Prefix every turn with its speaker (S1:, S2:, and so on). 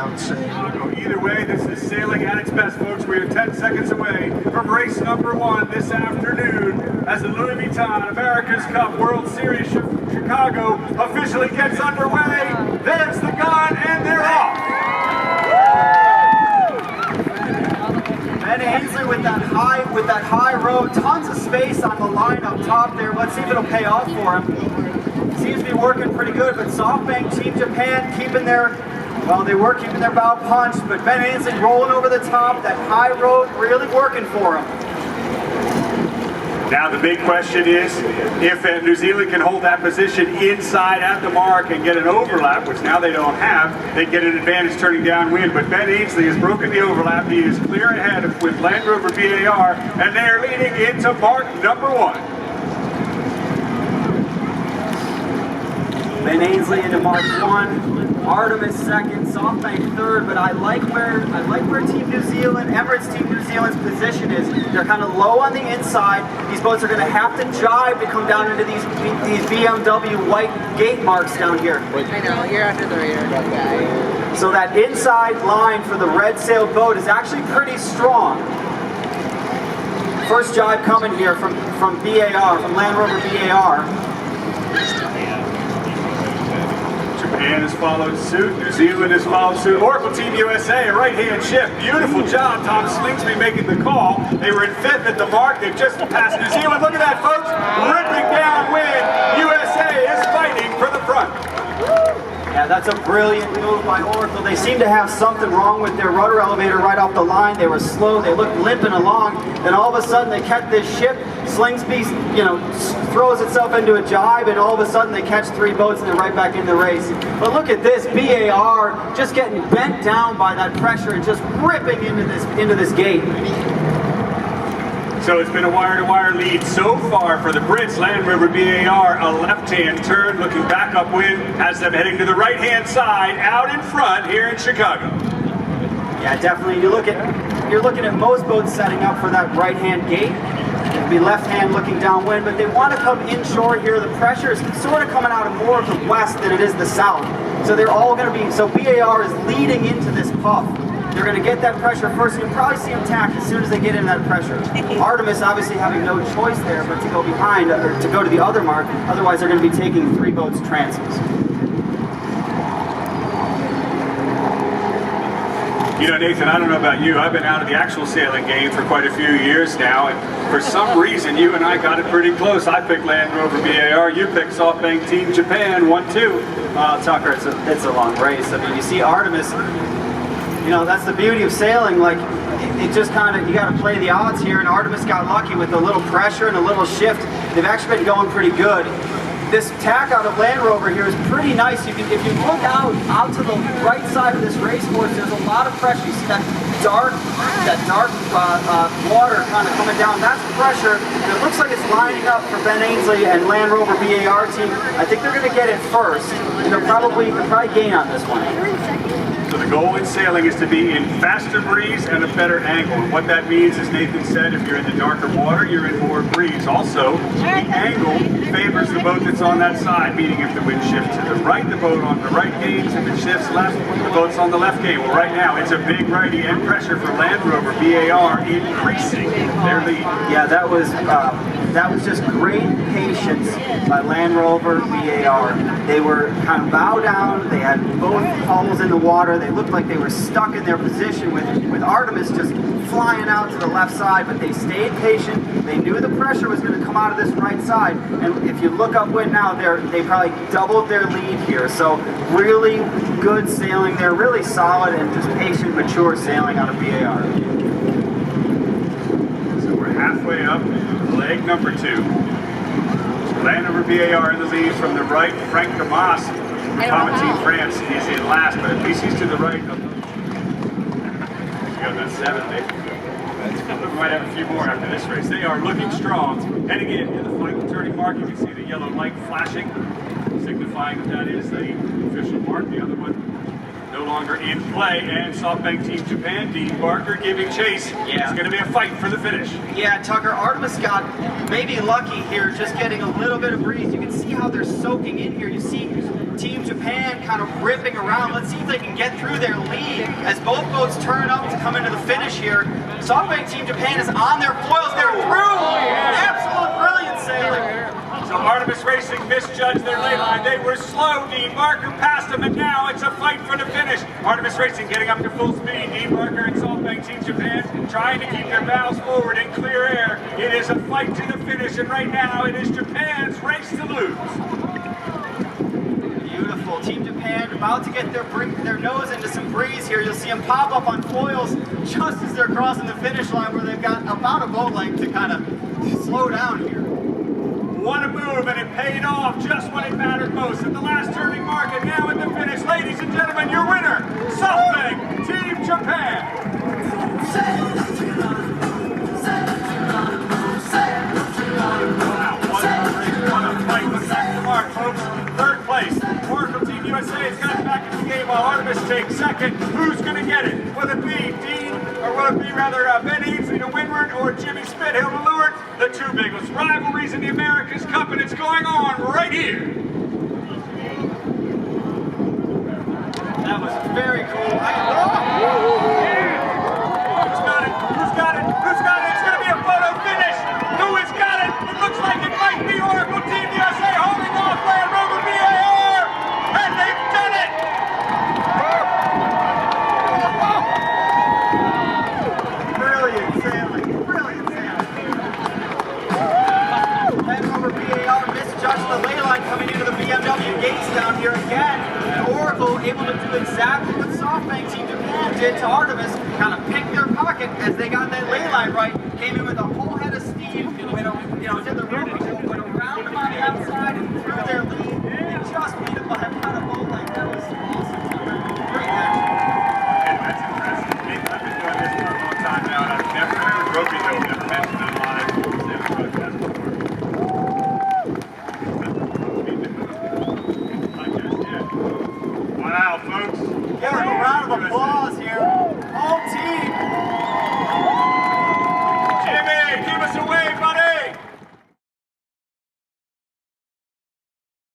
S1: I would say.
S2: Either way, this is sailing at its best, folks. We are 10 seconds away from race number 1 this afternoon as the Louis Vuitton America's Cup World Series Chicago officially gets underway. There's the gun, and they're off.
S3: Ben Ainsley with that high road, tons of space on the line up top there. Let's see if it'll pay off for him. Seems to be working pretty good, but SoftBank Team Japan keeping their bow punch, but Ben Ainsley rolling over the top, that high road really working for him.
S2: Now the big question is, if New Zealand can hold that position inside at the mark and get an overlap, which now they don't have, they get an advantage turning downwind. But Ben Ainsley has broken the overlap. He is clear ahead with Land Rover BAR, and they're leading into mark number 1.
S3: Ben Ainsley into mark 1, Artemis second, SoftBank third, but I like where Team New Zealand, Emirates Team New Zealand's position is. They're kind of low on the inside. These boats are going to have to jibe to come down into these BMW white gate marks down here.
S4: I know, you're under the radar, guy.
S3: So that inside line for the red sailed boat is actually pretty strong. First jibe coming here from BAR, from Land Rover BAR.
S2: Japan has followed suit, New Zealand has followed suit. Oracle Team USA, a right-hand shift. Beautiful job, Tom Slingsby making the call. They were in 5th at the mark. They've just passed New Zealand. Look at that, folks. Ripping downwind. USA is fighting for the front.
S3: Yeah, that's a brilliant move by Oracle. They seem to have something wrong with their rudder elevator right off the line. They were slow. They looked limping along. Then all of a sudden they catch this ship. Slingsby, throws itself into a jibe, and all of a sudden they catch 3 boats and they're right back in the race. But look at this, BAR just getting bent down by that pressure and just ripping into this gate.
S2: So it's been a wire-to-wire lead so far for the Brits. Land Rover BAR, a left-hand turn, looking back upwind, has them heading to the right-hand side, out in front here in Chicago.
S3: Yeah, definitely. You're looking at most boats setting up for that right-hand gate. It'll be left-hand looking downwind, but they want to come inshore here. The pressure is sort of coming out of more of the west than it is the south. So they're all going to be, so BAR is leading into this puff. They're going to get that pressure first. You'll probably see them tack as soon as they get into that pressure. Artemis obviously having no choice there but to go behind, or to go to the other mark. Otherwise they're going to be taking 3 boats transits.
S2: You know, Nathan, I don't know about you. I've been out of the actual sailing game for quite a few years now, and for some reason you and I got it pretty close. I picked Land Rover BAR, you picked SoftBank Team Japan, 1-2.
S3: Well, Tucker, it's a long race. I mean, you see Artemis, that's the beauty of sailing. Like, it just kind of, you got to play the odds here, and Artemis got lucky with a little pressure and a little shift. They've actually been going pretty good. This tack out of Land Rover here is pretty nice. If you look out to the right side of this race course, there's a lot of pressure. You see that dark water kind of coming down. That's pressure, and it looks like it's lining up for Ben Ainsley and Land Rover BAR team. I think they're going to get it first, and they'll probably gain on this one.
S2: So the goal in sailing is to be in faster breeze and a better angle. And what that means, as Nathan said, if you're in the darker water, you're in more breeze. Also, the angle favors the boat that's on that side, meaning if the wind shifts to the right, the boat on the right gains. If it shifts left, the boat's on the left gain. Well, right now, it's a big righty and pressure for Land Rover BAR, increasing their lead.
S3: Yeah, that was just great patience by Land Rover BAR. They were kind of bow down. They had both hulls in the water. They looked like they were stuck in their position with Artemis just flying out to the left side, but they stayed patient. They knew the pressure was going to come out of this right side, and if you look upwind now, they probably doubled their lead here. So really good sailing there, really solid and just patient, mature sailing out of BAR.
S2: So we're halfway up leg number 2. Land Rover BAR in the lead from the right. Frank Damas from Comet Team France is in last, but at least he's to the right of the... We got about 7, maybe. We might have a few more after this race. They are looking strong. Heading into the final turning mark, you can see the yellow light flashing, signifying that is the official mark. The other one no longer in play, and SoftBank Team Japan, Dean Barker giving chase.
S3: Yeah.
S2: It's going to be a fight for the finish.
S3: Yeah, Tucker, Artemis got maybe lucky here, just getting a little bit of breeze. You can see how they're soaking in here. You see Team Japan kind of ripping around. Let's see if they can get through their lead as both boats turn up to come into the finish here. SoftBank Team Japan is on their foils. They're through. Absolute brilliant sailing.
S2: So Artemis Racing misjudged their lay line. They were slow. Dean Barker passed them, and now it's a fight for the finish. Artemis Racing getting up to full speed. Dean Barker and SoftBank Team Japan trying to keep their bows forward in clear air. It is a fight to the finish, and right now it is Japan's race to lose.
S3: Beautiful. Team Japan about to get their nose into some breeze here. You'll see them pop up on foils just as they're crossing the finish line, where they've got about a boat length to kind of slow down here.
S2: What a move, and it paid off just when it mattered most. At the last turning mark, and now at the finish, ladies and gentlemen, your winner, SoftBank Team Japan. Wow, what a fight. Look back to the mark, folks. Third place. Oracle Team USA has got back in the game while Artemis takes second. Who's going to get it? Will it be Ben Ainsley to windward or Jimmy Spithill to leeward? The two biggest rivalries in the America's Cup, and it's going on right here.
S3: That was very cool.
S2: Who's got it? Who's got it? Who's got it? It's going to be a photo finish. Who has got it? It looks like it might be Oracle Team USA holding off Land Rover VAR, and they've done it.
S3: Brilliant sailing. Brilliant sailing. Land Rover VAR misjudged the ley line coming into the BMW gates down here again. And Oracle able to do exactly what SoftBank Team Japan did to Artemis, kind of pick their pocket as they got that ley line right, came in with a whole head of steam, went did the rope, went around them on the outside and through their lead, and just beat them by about a boat length. That was awesome. Great action.
S2: And that's impressive. I've been doing this for a long time now, and I've never heard of Ropey Hill mentioned in live broadcast before. I just did. Wow, folks.
S3: Give them a round of applause.